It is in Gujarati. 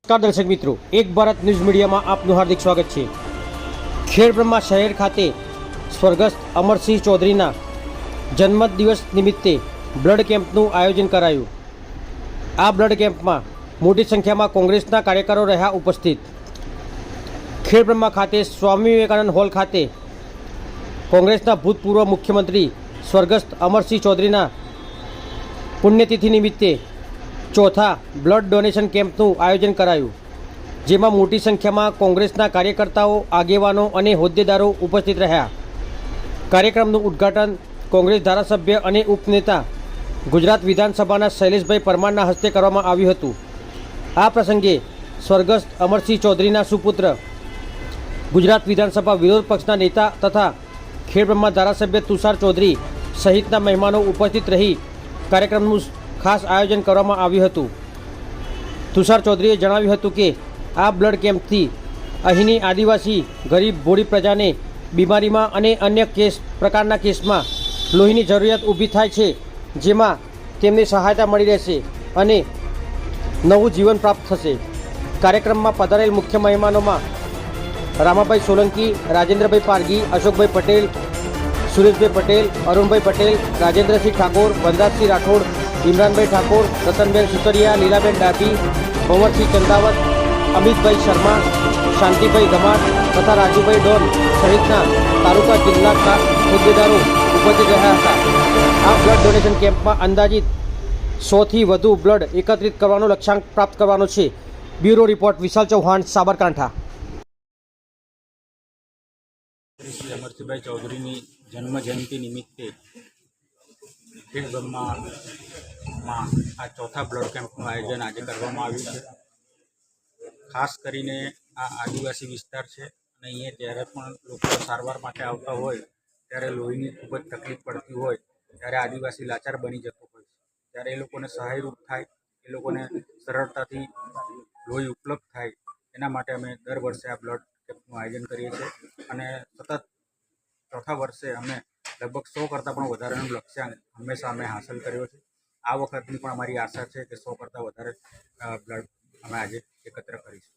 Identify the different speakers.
Speaker 1: નમસ્કાર દર્શક મિત્રો, એક ભારત ન્યૂઝ મીડિયામાં આપનું હાર્દિક સ્વાગત છે। ખેડબ્રહ્મા શહેર ખાતે સ્વર્ગસ્થ અમરસિંહ ચૌધરીના જન્મદિવસ નિમિત્તે બ્લડ કેમ્પનું આયોજન કરાયું। આ બ્લડ કેમ્પમાં મોટી સંખ્યામાં કોંગ્રેસના કાર્યકરો રહ્યા ઉપસ્થિત। ખેડબ્રહ્મા ખાતે સ્વામી વિવેકાનંદ હોલ ખાતે કોંગ્રેસના ભૂતપૂર્વ મુખ્યમંત્રી સ્વર્ગસ્થ અમરસિંહ ચૌધરીના પુણ્યતિથિ નિમિત્તે ચોથા બ્લડ ડોનેશન કેમ્પનું આયોજન કરાયું, જેમાં મોટી સંખ્યામાં કોંગ્રેસના કાર્યકર્તાઓ, આગેવાનો અને હોદ્દેદારો ઉપસ્થિત રહ્યા। કાર્યક્રમનું ઉદ્ઘાટન કોંગ્રેસ ધારાસભ્ય અને ઉપનેતા ગુજરાત વિધાનસભાના શૈલેષભાઈ પરમારના હસ્તે કરવામાં આવ્યું હતું। આ પ્રસંગે સ્વર્ગસ્થ અમરસિંહ ચૌધરીના સુપુત્ર, ગુજરાત વિધાનસભા વિરોધ પક્ષના નેતા તથા ખેડબ્રહ્મા ધારાસભ્ય તુષાર ચૌધરી સહિતના મહેમાનો ઉપસ્થિત રહી કાર્યક્રમનું ખાસ આયોજન કરવામાં આવ્યું હતું। તુષાર ચૌધરીએ જણાવ્યું હતું કે આ બ્લડ કેમ્પથી અહીંની આદિવાસી ગરીબ ભોળી પ્રજાને બીમારીમાં અને અન્ય પ્રકારના કેસમાં લોહીની જરૂરિયાત ઊભી થાય છે, જેમાં તેમને સહાયતા મળી રહેશે અને નવું જીવન પ્રાપ્ત થશે। કાર્યક્રમમાં પધારેલ મુખ્ય મહેમાનોમાં રામાભાઈ સોલંકી, રાજેન્દ્રભાઈ પારગી, અશોકભાઈ પટેલ, સુરેશભાઈ પટેલ, અરુણભાઈ પટેલ, રાજેન્દ્રસિંહ ઠાકોર, વનરાજસિંહ રાઠોડ, ઇમરાનભાઈ ઠાકોર, રતનબેન સુતરિયા, લીલાબેન ડાભી, ભંવરસિંહ ચંદાવત, અમિતભાઈ શર્મા, શાંતિભાઈ ગમાત તથા રાજુભાઈ ડોન સહિતના તાલુકા જિલ્લાના હોદ્દેદારો ઉપસ્થિત રહ્યા હતા। આ બ્લડ ડોનેશન કેમ્પમાં અંદાજિત 100થી વધુ બ્લડ એકત્રિત કરવાનો લક્ષ્યાંક પ્રાપ્ત કરવાનો છે। બ્યુરો રિપોર્ટ વિશાલ ચૌહાણ, સાબરકાંઠા।
Speaker 2: શ્રી અમરસિંહભાઈ ચૌધરીની જન્મજયંતિ નિમિત્તે ખેડબ્રહ્મામાં આ ચોથા બ્લડ કેમ્પનું આયોજન આજે કરવામાં આવ્યું છે। ખાસ કરીને આ આદિવાસી વિસ્તાર છે અને અહીંયા જ્યારે પણ લોકો સારવાર માટે આવતા હોય ત્યારે લોહીની ખૂબ જ તકલીફ પડતી હોય ત્યારે આદિવાસી લાચાર બની જતો હોય છે, ત્યારે એ લોકોને સહાયરૂપ થાય, એ લોકોને સરળતાથી લોહી ઉપલબ્ધ થાય, એના માટે અમે દર વર્ષે આ બ્લડ કેમ્પનું આયોજન કરીએ છીએ અને સતત ચોથા વર્ષે અમે લગભગ 100 કરતાં પણ વધારેનું લક્ષ્યાંક હંમેશા અમે હાંસલ કર્યો છે। આ વખતની પણ અમારી આશા છે કે 100 કરતાં વધારે બ્લડ અમે આજે એકત્ર કરીશું।